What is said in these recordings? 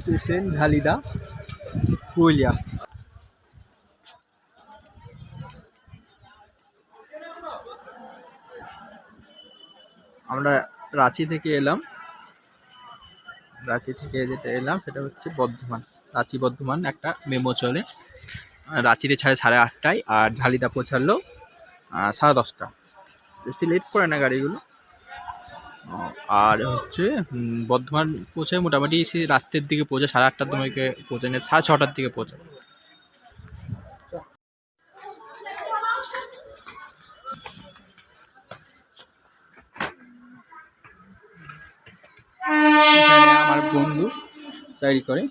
Station ঝালিদা Purulia. আমরা রাঁচি থেকে এলাম, রাঁচি থেকে যেটা এলাম সেটা হচ্ছে বর্ধমান। রাঁচি বর্ধমান একটা মেমো চলে, রাঁচিতে ছাড়ে 8:30টায়, আর ঝালিদা পৌঁছালো 10:30টা। বেশি লেট করে না গাড়িগুলো। আর হচ্ছে বর্ধমান পৌঁছায় মোটামুটি সে রাত্রের দিকে পৌঁছায়, 8:30টার দিকে পৌঁছায় না, 6:30টার দিকে পৌঁছায়। আমার বন্ধু চাকরি করে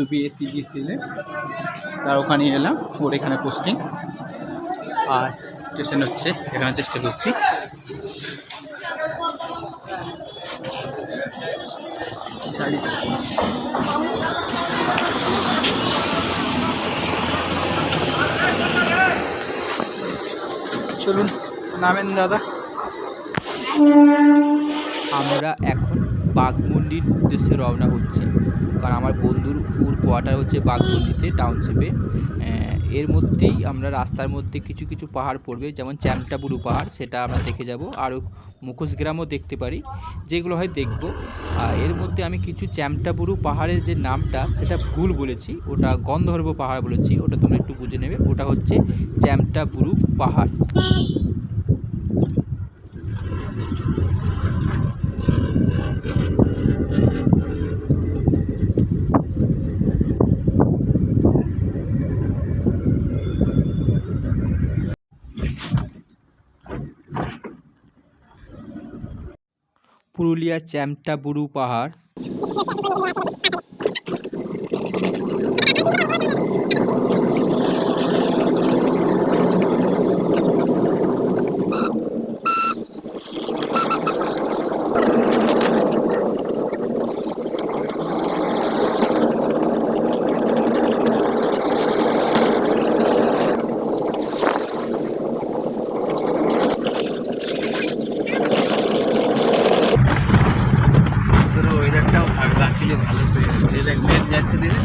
WPSCGCL, তার ওখানে এলাম, ওর এখানে পোস্টিং। আর স্টেশন হচ্ছে এখানে, চেষ্টা করছি। চলুন নামেন দাদা। আমরা এখন বাঘমুন্ডির উদ্দেশ্যে রওনা হচ্ছি, কারণ আমার বন্ধুর ওর কোয়ার্টার হচ্ছে বাঘমুন্ডিতে টাউনশিপে। এর মধ্যেই আমরা রাস্তার মধ্যে কিছু কিছু পাহাড় পড়বে, যেমন চ্যামটাবুরু পাহাড়, সেটা আমরা দেখে যাব। আরও মুখোশগ্রামও দেখতে পারি, যেগুলো হয় দেখব। এর মধ্যে আমি কিছু চ্যামটাবুরু পাহাড়ের যে নামটা সেটা ভুল বলেছি, ওটা গন্ধর্ব পাহাড় বলেছি, ওটা তোমরা একটু বুঝে নেবে। ওটা হচ্ছে চ্যামটাবুরু পাহাড়। পুরুলিয়ার চ্যামটাবুরু পাহাড়। ওয়েদারটাও ভালো লাগছিল, ভালো মেঘ যাচ্ছে দিলে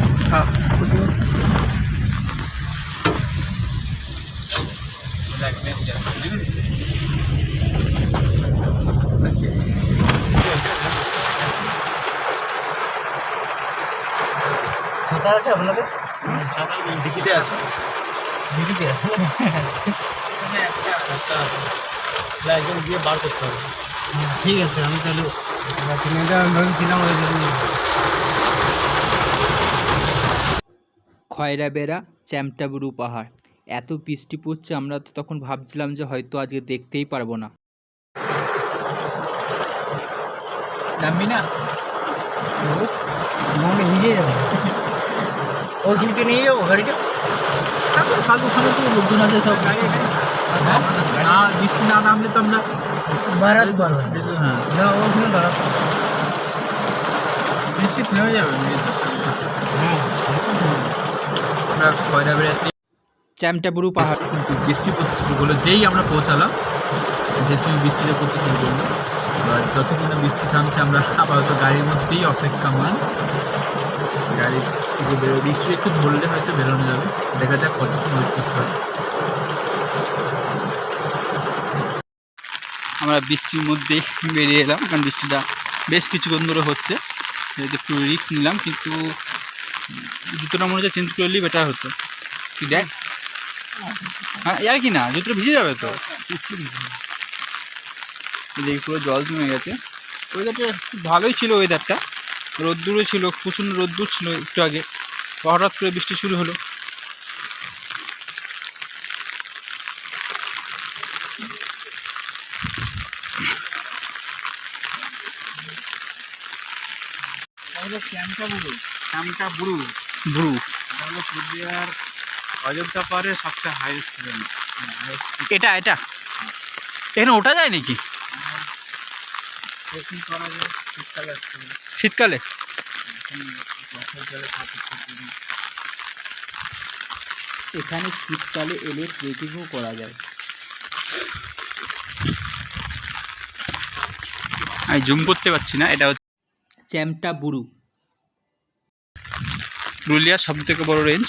ছাতা আছে আপনাদের? ছাতা ডিকিতে আছে, ডিকিতে আছে। একদম গিয়ে বার করতে হবে। ঠিক আছে, আমি তাহলে খয়রাবেড়া চ্যামটাবুরু পাহাড়। এত বৃষ্টি পড়ছে, আমরা তো তখন ভাবছিলাম যে হয়তো আজকে দেখতেই পারবো না। নামবি না? আমি নিজে যাবো, ওইখানকে নিয়ে যাবো গাড়িটা। ওখানে তো লোকজন আছে সব, না বৃষ্টি না নামলে তো আমরা বাড়াতে পারবো না, ওখানে দাঁড়াতে বৃষ্টি থেমে যাবে। আমরা খয়রাবেড়াতে চ্যামটাবুরু পাহাড় কিন্তু বৃষ্টি পড়তে শুরু করলো, যেই আমরা পৌঁছালাম যে সময় বৃষ্টিটা পড়তে শুরু করলো। এবার যতক্ষণ না বৃষ্টি থামছে আমরা আপাতত গাড়ির মধ্যেই অপেক্ষামান, গাড়ি থেকে বেরো। বৃষ্টি একটু ধরলে হয়তো বেরোনো যাবে, দেখা যাক কতক্ষণ ওয়েট করতে হয়। আমরা বৃষ্টির মধ্যেই বেরিয়ে এলাম, কারণ বৃষ্টিটা বেশ কিছুক্ষণ ধরে হচ্ছে, যেহেতু একটু রিস্ক নিলাম। কিন্তু জুতোটা মনে হচ্ছে চেঞ্জ করলেই বেটার হতো। কি দেখ, হ্যাঁ আর কি না, জুতোটা ভিজে যাবে তো। এই পুরো জল জমে গেছে। ওয়েদারটা খুব ভালোই ছিল, ওয়েদারটা রোদ্দুরও ছিল, প্রচণ্ড রোদ্দুর ছিল একটু আগে, হঠাৎ করে বৃষ্টি শুরু হলো। চ্যামটাবুরু পুরুলিয়ার অযোধ্যা পাহাড়ে সবচেয়ে হাইয়েস্ট পয়েন্ট। এটা এখানে ওঠা যায় নাকি শীতকালে? এখানে শীতকালে এলে ট্রেকিংও করা যায়। আমি জুম করতে পারছি না। এটা হচ্ছে চ্যামটা বুরু। পুরুলিয়ার সব থেকে বড় রেঞ্জ।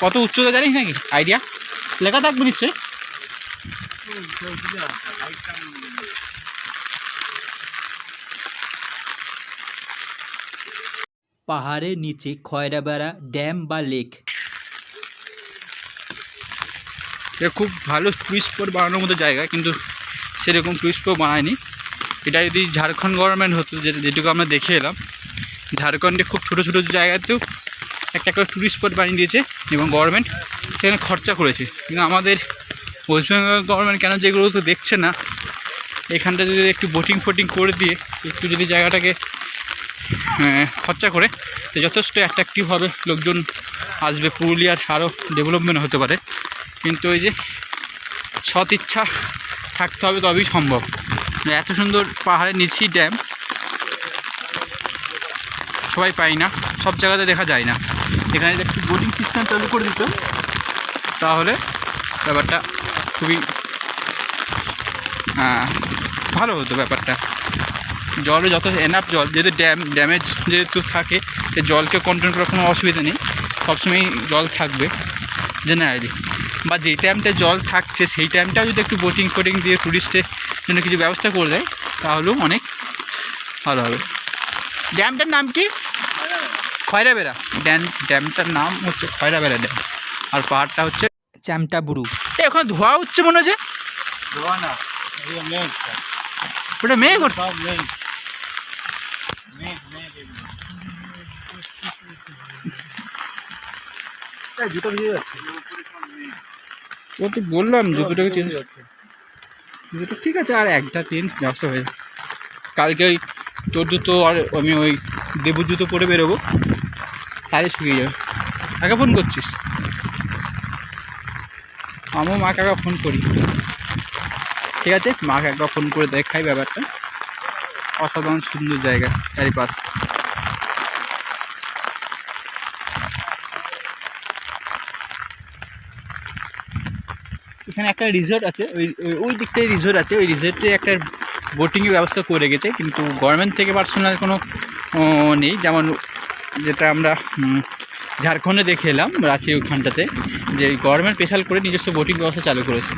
কত উচ্চতা জানিস নাকি আইডিয়া? লেখা থাকবে নিশ্চয়ই। পাহাড়ের নিচে খয়রাবেড়া ড্যাম বা লেক। এটা খুব ভালো টুরিস্ট স্পট বানানোর মতো জায়গা, কিন্তু সেরকম টুরিস্ট স্পট বানায়নি। এটা যদি ঝাড়খণ্ড গভর্নমেন্ট হতো, যেটুকু আমরা দেখে এলাম, ঝাড়খণ্ডে খুব ছোটো ছোটো জায়গাতেও একটা করে টুরিস্ট স্পট বানিয়ে দিয়েছে এবং গভর্নমেন্ট সেখানে খরচা করেছে। কিন্তু আমাদের ওয়েস্ট বেঙ্গল গভর্নমেন্ট কেন যেগুলো তো দেখছে না, এখানটা যদি একটু বোটিং ফোটিং করে দিয়ে একটু যদি জায়গাটাকে খরচা করে, তো যথেষ্ট অ্যাট্রাকটিভ হবে, লোকজন আসবে, পুরুলিয়ার আরও ডেভেলপমেন্ট হতে পারে। কিন্তু ওই যে সৎ ইচ্ছা থাকতে হবে, তবেই সম্ভব। এত সুন্দর পাহাড়ের নিচেই ড্যাম সবাই পাই না, সব জায়গাতে দেখা যায় না। এখানে যদি একটু বোটিং সিস্টেম চালু করে দিত তাহলে ব্যাপারটা খুবই ভালো হতো ব্যাপারটা। জলে যত এনাফ জল, যেহেতু ড্যামেজ যেহেতু থাকে, সে জলকে কন্ট্রোল করার কোনো অসুবিধা নেই, সবসময়ই জল থাকবে জেনারেলি। বা যেই টাইমটা জল থাকছে সেই টাইমটা যদি একটু বোটিং ফোটিং দিয়ে টুরিস্টের জন্য কিছু ব্যবস্থা করে দেয় তাহলেও অনেক ভালো হবে। ড্যামটার নাম কি? খয়রাবেড়া ড্যামটার নাম হচ্ছে খয়রাবেড়া ড্যাম, আর পাহাড়টা হচ্ছে চ্যামটা বুরু। ওখানে ধোয়া হচ্ছে মনে হচ্ছে। ওটা মেঘ জুতো ভিজে যাচ্ছে। ও তো বললাম জুতোটাকে চেঞ্জ হচ্ছে। জুতো ঠিক আছে, আর একটা চেঞ্জ ব্যবস্থা হয়ে যাবে। কালকে ওই তোর জুতো আর আমি ওই দেবুর জুতো পরে বেরোবো, তাহলে শুকিয়ে যাবে। কাকে ফোন করছিস? আমিও মাকে একবার ফোন করি। ঠিক আছে, মাকে একবার ফোন করে দেখাই ব্যাপারটা। অসাধারণ সুন্দর জায়গা চারিপাশ। এখানে একটা রিসোর্ট আছে, ওই দিকটায় রিসোর্ট আছে, ওই রিসোর্টে একটা বোটিংয়ের ব্যবস্থা করে রেখেছে, কিন্তু গভর্নমেন্ট থেকে পার্সোনাল কোনো নেই। যেমন যেটা আমরা ঝাড়খণ্ডে দেখে এলাম রাঁচি ওখানটাতে, যে গভর্নমেন্ট স্পেশাল করে নিজস্ব বোটিং ব্যবস্থা চালু করেছে।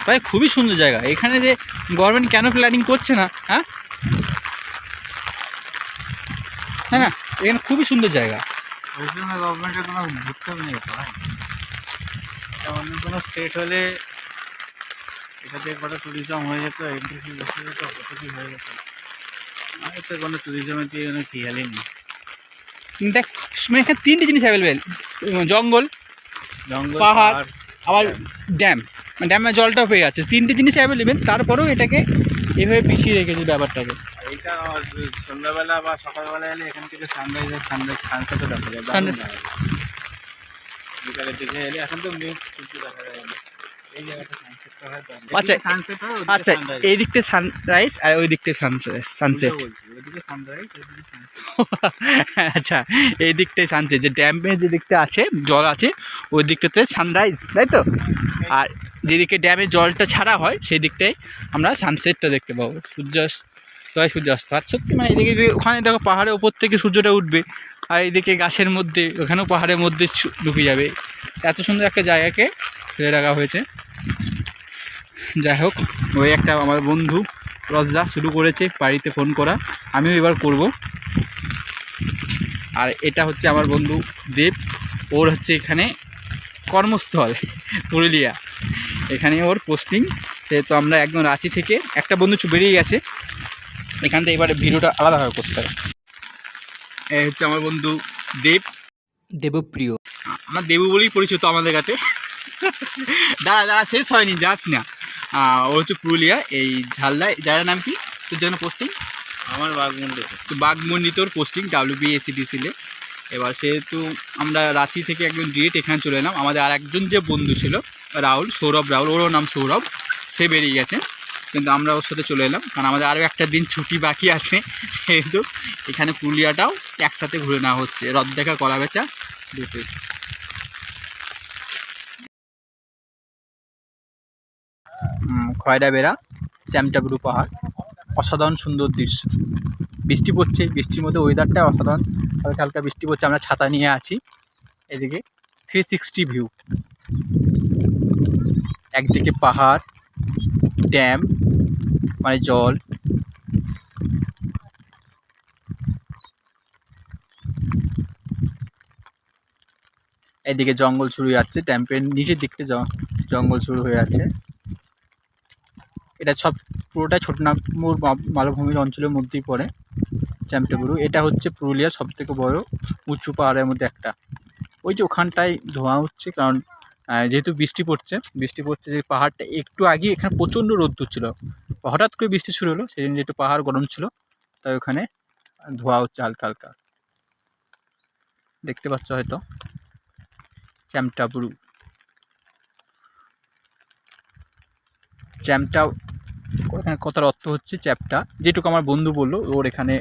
ভাই খুবই সুন্দর জায়গা। এখানে যে গভর্নমেন্ট কেন প্ল্যানিং করছে না, হ্যাঁ না, এখানে খুবই সুন্দর জায়গা। ওই জন্য গভর্নমেন্টের কোনো ঘুরতে নেই, অন্য কোনো স্টেট হলে এটা দিয়ে কত ট্যুরিজম হয়ে যেত, এন্ট্রি ফি বসে যেত, কত কী হয়ে যেত। আর তো কোনো ট্যুরিজমের দিয়ে কোনো খেয়ালই নেই। দেখ, মানে এখানে তিনটে জিনিস অ্যাভেলেবেল: জঙ্গল, জঙ্গল, পাহাড়, আবার ড্যাম। মানে ড্যামের জলটাও পেয়ে যাচ্ছে, তিনটে জিনিস অ্যাভেলেবেল। তারপরেও এটাকে এভাবে পিছিয়ে রেখেছে ব্যাপারটাকে। এইটা সন্ধ্যাবেলা বা সকালবেলা এলে এখান থেকে সানসেটও দেখা যায়। বিকালের দিকে এলে এখন তো মেঘ সূর্য দেখা যায় না, এই জায়গাটা সানসেটটা হয়। আচ্ছা সানসেট হয়, আচ্ছা, এই দিকটা সানরাইজ আর ওই দিকটা সানসেট। বলছি ওইদিকে সানরাইজ, ওইদিকে সানসেট। আচ্ছা, এই দিকটাই সানসেট, যে ড্যামের যে দিকটা আছে জল আছে ওই দিকটাতে সানরাইজ, তাই তো? আর যেদিকে ড্যামে জলটা ছাড়া হয় সেই দিকটাই আমরা সানসেটটা দেখতে পাবো, সূর্যাস্ত। আর সত্যি মানে এদিকে ওখানে দেখো পাহাড়ের ওপর থেকে সূর্যটা উঠবে, আর এইদিকে গাছের মধ্যে, ওখানেও পাহাড়ের মধ্যে ঢুকে যাবে। এত সুন্দর একটা জায়গাকে ফেলে রাখা হয়েছে। যাই হোক, ওই একটা আমার বন্ধু রজদা শুরু করেছে বাড়িতে ফোন করা, আমিও এবার করব। আর এটা হচ্ছে আমার বন্ধু দেব, ওর হচ্ছে এখানে কর্মস্থল পুরুলিয়া, এখানে ওর পোস্টিং। সেহেতু আমরা একদম রাঁচি থেকে, একটা বন্ধু বেরিয়ে গেছে এখান থেকে, এবারে ভিডিওটা আলাদাভাবে করতে হবে। এই হচ্ছে আমার বন্ধু দেবপ্রিয়। আমার দেবু বলেই পরিচিত আমাদের কাছে। দাঁড়া শেষ হয়নি, যাস না। ও হচ্ছে পুরুলিয়া, এই ঝালদায়। জায়গার নাম কি তোর? যেখানে পোস্টিং আমার বাঘমুন্ডিতে। তো বাঘমুন্ডিতে ওর পোস্টিং, WBACTCL-এ। এবার সেহেতু আমরা রাঁচি থেকে একদম ডিরেক্ট এখানে চলে এলাম। আমাদের আর একজন যে বন্ধু ছিল সৌরভ রাহুল, ওরও নাম সৌরভ, সে বেরিয়ে গেছে, কিন্তু আমরা ওর সাথে চলে এলাম, কারণ আমাদের আরও একটা দিন ছুটি বাকি আছে। সেহেতু এখানে পুরুলিয়াটাও একসাথে ঘুরে নেওয়া হচ্ছে, রথ দেখা, কলা বেচা দুটোই। খয়রাবেড়া চ্যামটা বুরু পাহাড়, অসাধারণ সুন্দর দৃশ্য। বৃষ্টি পড়ছে, বৃষ্টির মধ্যে ওয়েদারটা অসাধারণ, হালকা হালকা বৃষ্টি পড়ছে। আমরা ছাতা নিয়ে আছি। এদিকে 360 ভিউ, একদিকে পাহাড়, ড্যাম মানে জল, এদিকে জঙ্গল শুরু হয়ে যাচ্ছে, ড্যাম্পের নিচের দিকটা জঙ্গল শুরু হয়ে আছে। এটা সব পুরোটা ছোটনাগপুর মালভূমির অঞ্চলের মধ্যেই পড়ে চ্যাম্পটাবুরু। এটা হচ্ছে পুরুলিয়ার সবথেকে বড় উঁচু পাহাড়ের মধ্যে একটা। ওই যে ওখানটায় ধোঁয়া উঠছে, কারণ যেহেতু বৃষ্টি পড়ছে যে পাহাড়টা একটু আগে এখানে প্রচণ্ড রোদ্দুর ছিল, হঠাৎ করে বৃষ্টি শুরু হলো, সেই জন্য একটু পাহাড় গরম ছিল, তাই ওখানে ধোঁয়া হচ্ছে হালকা হালকা, দেখতে পাচ্ছ হয়তো। চ্যাম্পটাবুরু, চ্যাম্পটা এখানে কথার অর্থ হচ্ছে চ্যাপ্টা, যেটুকু আমার বন্ধু বললো, ওর এখানে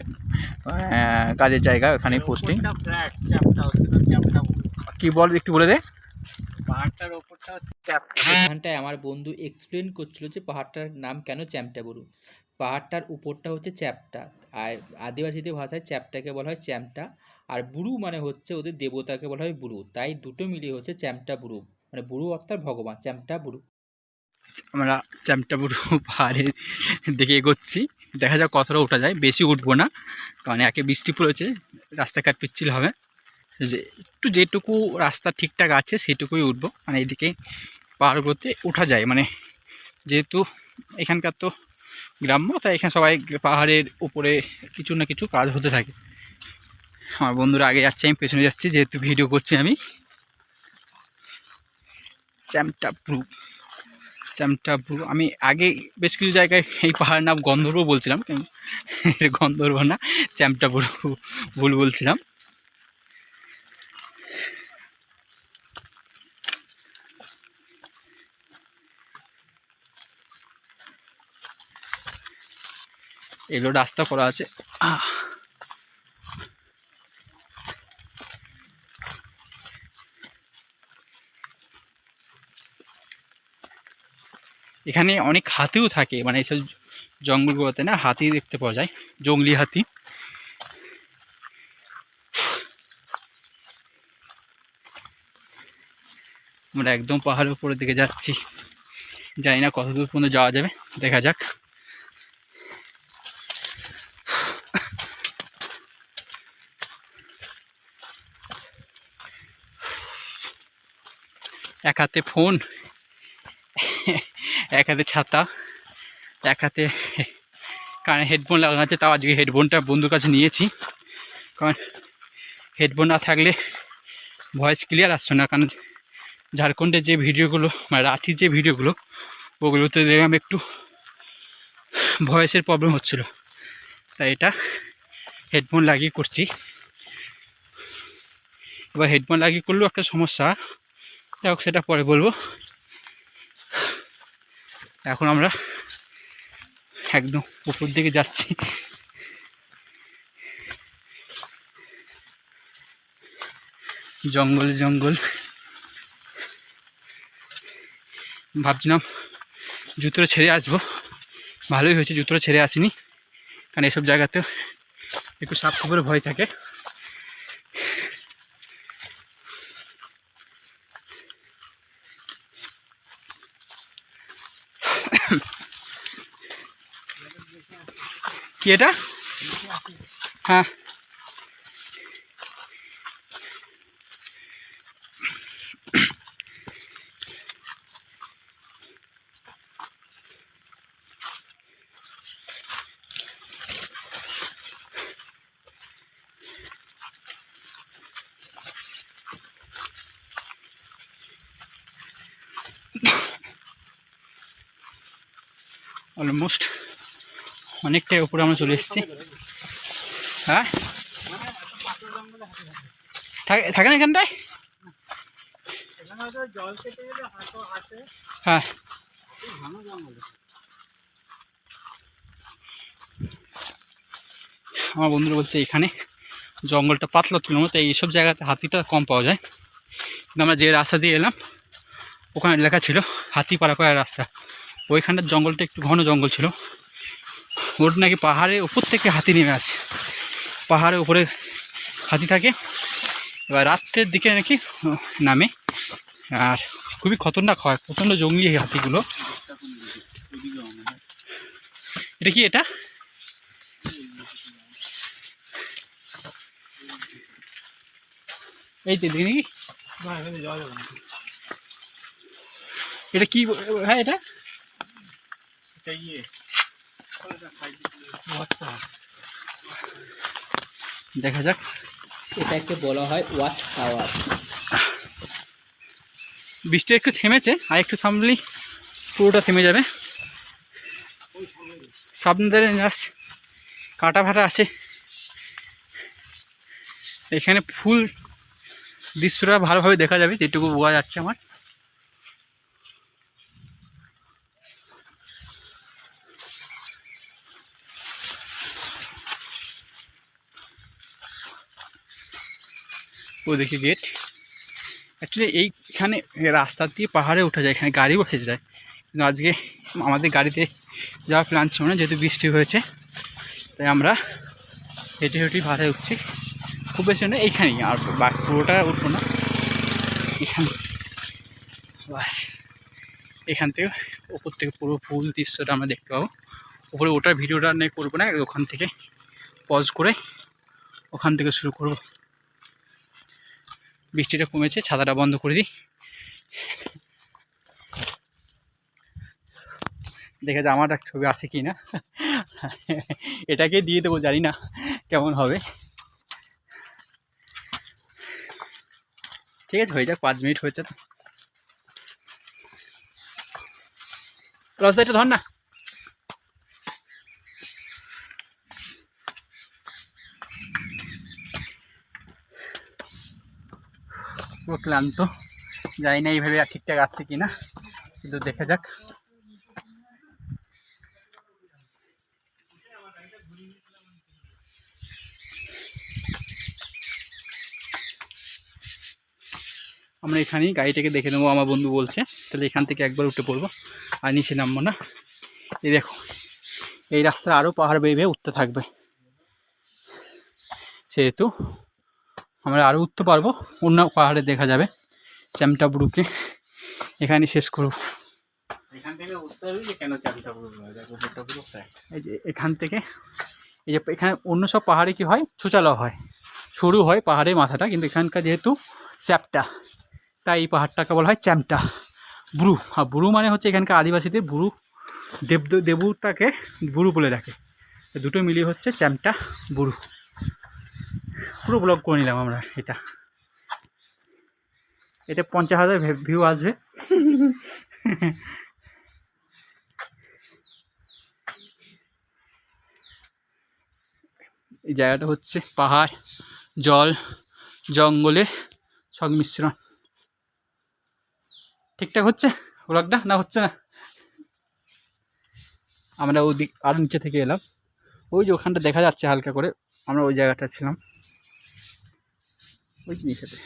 কাজের জায়গা, ওখানে পোস্টিং। কি বল, একটু বলে দে। পাহাড়টার ওপরটা হচ্ছে চ্যাপ্টা। এখানটায় আমার বন্ধু এক্সপ্লেন করছিল যে পাহাড়টার নাম কেন চ্যাম্পটাবুরু। পাহাড়টার উপরটা হচ্ছে চ্যাপ্টা, আর আদিবাসীদের ভাষায় চ্যাপ্টাকে বলা হয় চ্যাম্পটা, আর বুরু মানে হচ্ছে ওদের দেবতাকে বলা হয় বুরু, তাই দুটো মিলিয়ে হচ্ছে চ্যাম্পটাবুরু, মানে বুরু অর্থাৎ ভগবান, চ্যাম্পটাবুরু। আমরা চ্যাম্পটাবুরু পাহাড়ের দিকে এগোচ্ছি, দেখা যাক কতটা ওঠা যায়। বেশি উঠবো না, কারণ একে বৃষ্টি পড়েছে, রাস্তাঘাট পিচ্ছিল হবে, যে একটু যেটুকু রাস্তা ঠিকঠাক আছে সেটুকুই উঠবো। মানে এইদিকে পাহাড়গুলোতে ওঠা যায়, মানে যেহেতু এখানকার তো গ্রাম্য, তাই এখানে সবাই পাহাড়ের উপরে কিছু না কিছু কাজ হতে থাকে। আমার বন্ধুরা আগে যাচ্ছে, আমি পেছনে যাচ্ছি, যেহেতু ভিডিও করছি আমি। চ্যাম্পটাবুরু আমি আগে বেশ কিছু জায়গায় এই পাহাড়ের নাম গন্ধর্ব বলছিলাম, গন্ধর্ব না, চ্যাম্পটাবুরু ভুল বলছিলাম। এগুলো রাস্তা করা আছে। এখানে অনেক হাতিও থাকে, মানে এইসব জঙ্গলগুলোতে না হাতি দেখতে পাওয়া যায়, জংলি হাতি। আমরা একদম পাহাড়ের উপরের দিকে যাচ্ছি, জানি না কত দূর পর্যন্ত যাওয়া যাবে, দেখা যাক। এক হাতে ফোন, এক হাতে ছাতা, এক হাতে কানে হেডফোন লাগানো আছে। তাও আজকে হেডফোনটা বন্ধুর কাছে নিয়েছি, কারণ হেডফোন না থাকলে ভয়েস ক্লিয়ার আসছে না। কারণ ঝাড়খণ্ডের যে ভিডিওগুলো, মানে রাঁচির যে ভিডিওগুলো, ওগুলোতে দেখলাম একটু ভয়েসের প্রবলেম হচ্ছিলো, তাই এটা হেডফোন লাগিয়ে করছি। এবার হেডফোন লাগিয়ে করলেও একটা সমস্যা, যাই হোক সেটা পরে বলবো। এখন আমরা একদম উপর দিকে যাচ্ছি। জঙ্গল, ভাবছিলাম জুতোটা ছেড়ে আসবো, ভালোই হয়েছে জুতোটা ছেড়ে আসিনি, কারণ এসব জায়গাতে একটু সাপ খবরের ভয় থাকে। কি এটা? হ্যাঁ, অলমোস্ট অনেকটাই উপরে আমরা চলে এসেছি। হ্যাঁ, থাকে না এখানটায়? হ্যাঁ, আমার বন্ধুরা বলছে এখানে জঙ্গলটা পাতলা তুলনা, তাই এইসব জায়গাতে হাতিটা কম পাওয়া যায়। কিন্তু আমরা যে রাস্তা দিয়ে এলাম ওখানে লেখা ছিল হাতি পাড়া করার রাস্তা, ওইখানটার জঙ্গলটা একটু ঘন জঙ্গল ছিল, ওর নাকি পাহাড়ের উপর থেকে হাতি নেমে আসে, পাহাড়ের উপরে হাতি থাকে, এবার রাত্রের দিকে নাকি নামে, আর খুবই খতরনাক হয়, প্রচণ্ড জঙ্গলি এই হাতিগুলো। এটা কি এটা? এই তো দেখি নাকি এটা কি হ্যাঁ এটা দেখা যাক। এটাকে বলা হয় ওয়াচ টাওয়ার। বৃষ্টি একটু থেমেছে, আর একটু থামলেই পুরোটা থেমে যাবে। সামনে কাটা ফাটা আছে, এখানে ফুল দৃশ্যটা ভালোভাবে দেখা যাবে, যেটুকু বোঝা যাচ্ছে আমার। ওদিকে গেট, অ্যাকচুয়ালি এইখানে রাস্তা দিয়ে পাহাড়ে ওঠা যায়, এখানে গাড়ি বসে যায়, কিন্তু আজকে আমাদের গাড়িতে যাওয়ার প্ল্যান ছিল না, যেহেতু বৃষ্টি হয়েছে, তাই আমরা হেঁটে হেঁটেই পাহাড়ে উঠছি। খুব বেশি না, এইখানেই, আর পুরোটা উঠবো না, এখানে বাস। এখান থেকে ওপর থেকে পুরো ফুল দৃশ্যটা আমরা দেখতে পাবো। উপরে ওটার ভিডিওটা নিয়ে করবো না, ওখান থেকে পজ করে ওখান থেকে শুরু করব। বৃষ্টিটা কমেছে, ছাতাটা বন্ধ করে দিই। দেখে যে আমার একটা ছবি আছে কি না, এটাকে দিয়ে দেবো, জানি না কেমন হবে। ঠিক আছে, হয়ে যাক, 5 মিনিট হয়েছে তো। রাস্তাটা ধর না। পুরো ক্লান্ত, জানি না এইভাবে ঠিকঠাক আসছে কিনা, কিন্তু দেখা যাক। আমরা এখানেই গাড়িটাকে দেখে নেবো, আমার বন্ধু বলছে, তাহলে এখান থেকে একবার উঠে পড়বো, আর নিচে নামবো না। এই দেখো, এই রাস্তা আরও পাহাড় বেয়ে বেয়ে উঠতে থাকবে, সেহেতু আমরা আরও উঠতে পারবো, অন্য পাহাড়ে দেখা যাবে। চ্যামটাবুরুকে এখানে শেষ করব। এখান থেকে উঠতে হবে যে কেন চ্যামটাবুরু, এই যে এখান থেকে, এই যে এখানে অন্য সব পাহাড়ে কি হয়, ছোচালো হয়, সরু হয় পাহাড়ের মাথাটা, কিন্তু এখানকার যেহেতু চ্যাপ্টা, তাই এই পাহাড়টাকে বলা হয় চ্যামটা বুরু। আর বুরু মানে হচ্ছে এখানকার আদিবাসীদের বুরু, দেবতাকে বুরু বলে ডাকে, দুটো মিলিয়ে হচ্ছে চ্যামটা বুরু। পুরো ব্লগ করে নিলাম আমরা। এটা 50,000 ভিউ আসবে। এই জায়গাটা হচ্ছে পাহাড়, জল, জঙ্গলের সংমিশ্রণ। ঠিকঠাক হচ্ছে ব্লগটা না হচ্ছে না? আমরা ওদিক আরও নিচে থেকে এলাম, ওই যে ওখানটা দেখা যাচ্ছে হালকা করে, আমরা ওই জায়গাটা ছিলাম, ওই জিনিসটাতে।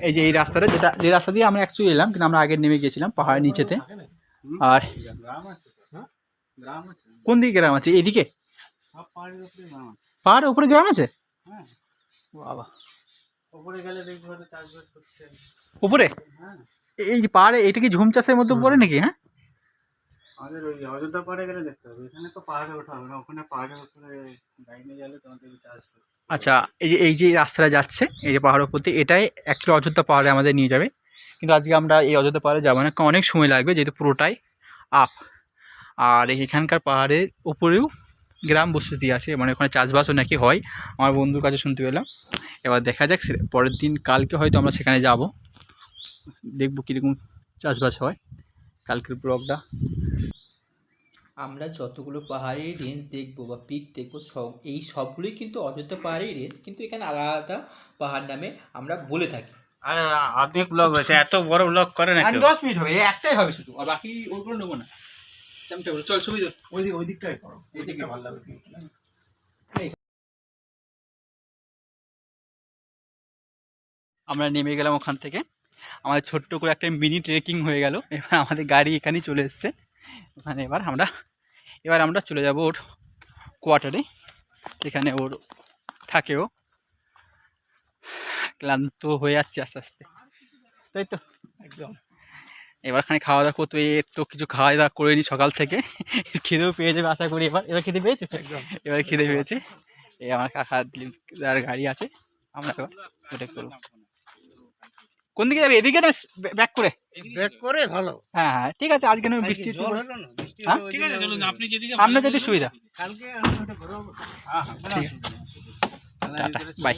এই যে এই রাস্তাটা, যে রাস্তা দিয়ে আমরা অ্যাকচুয়ালি এলাম, কিন্তু আমরা আগে নেমে গিয়েছিলাম পাহাড়ের নিচেতে। আর কোন দিকে গ্রাম আছে? এদিকে পাহাড়ের উপরে গ্রাম আছে? বাবা, উপরে গেলে দেখবো চাষবাস করছে। উপরে এই যে পাহাড়ে, এটা কি ঝুম চাষের মধ্যে পড়ে নাকি? হ্যাঁ, আমাদের ওই অযোধ্যা পাহাড়ে গেলে দেখতে হবে, এখানে তো পাহাড়ে ওঠা হবে না, ওখানে পাহাড়ের উপরে গাড়ি নিয়ে গেলে তোমাদের চাষ করতে। আচ্ছা, এই যে রাস্তাটা যাচ্ছে, এই যে পাহাড়ের উপর দিয়ে, এটাই অ্যাকচুয়ালি অযোধ্যা পাহাড়ে আমাদের নিয়ে যাবে, কিন্তু আজকে আমরা এই অযোধ্যা পাহাড়ে যাবো না, অনেক সময় লাগবে, যেহেতু পুরোটাই আপ। আর এখানকার পাহাড়ের উপরেও গ্রাম বসতি আছে, মানে ওখানে চাষবাসও নাকি হয়, আমার বন্ধুর কাছে শুনতে পেলাম। এবার দেখা যাক, পরের দিন কালকে হয়তো আমরা সেখানে যাব, দেখবো কীরকম চাষবাস হয়। কালকের ব্লগটা আমরা যতগুলো পাহাড়ি রেঞ্জ দেখবো বা পিক দেখবো, এই সবগুলোই কিন্তু অযোধ্যা পাহাড়ি রেঞ্জ, কিন্তু এখানে আলাদা পাহাড় নামে আমরা বলে থাকি। আরে অনেক ব্লগ হয়েছে, এত বড় ব্লগ করে না। 10 মিনিট হবে, একটাই হবে শুধু, আর বাকি ওগুলো নেবো না। চল ছবি ওই দিকটাই করো, এই দিকটা ভালো লাগবে। আমরা নেমে গেলাম ওখান থেকে, আমাদের ছোট্ট করে একটা মিনি ট্রেকিং হয়ে গেল। এবার আমাদের গাড়ি এখানেই চলে এসছে। ওখানে এবার আমরা চলে যাব ওর কোয়ার্টারে, যেখানে ওর থাকে। ও ক্লান্ত হয়ে যাচ্ছে আস্তে আস্তে, তাই তো একদম। এবার খানি খাওয়া দাওয়া করতে, তো কিছু খাওয়া দাওয়া করে নি সকাল থেকে, খিদেও পেয়ে যাবে আশা করি। এবার খিদে পেয়েছে, এবার খিদে পেয়েছে। এই আমার কাকা দিলীপদার গাড়ি আছে, আমরা এবার ওটা করবো। কোন দিকে যাবে, এদিকে না ব্যাক করে? ব্যাক করে ভালো। হ্যাঁ হ্যাঁ ঠিক আছে, আজকে নয় বৃষ্টি জল হলো না, বৃষ্টি হ্যাঁ? হলো, ঠিক ওইদিকে আপনার যদি সুবিধা। কালকে আমি ওটা ঘুরাবো। ঠিক আছে, টাটা বাই।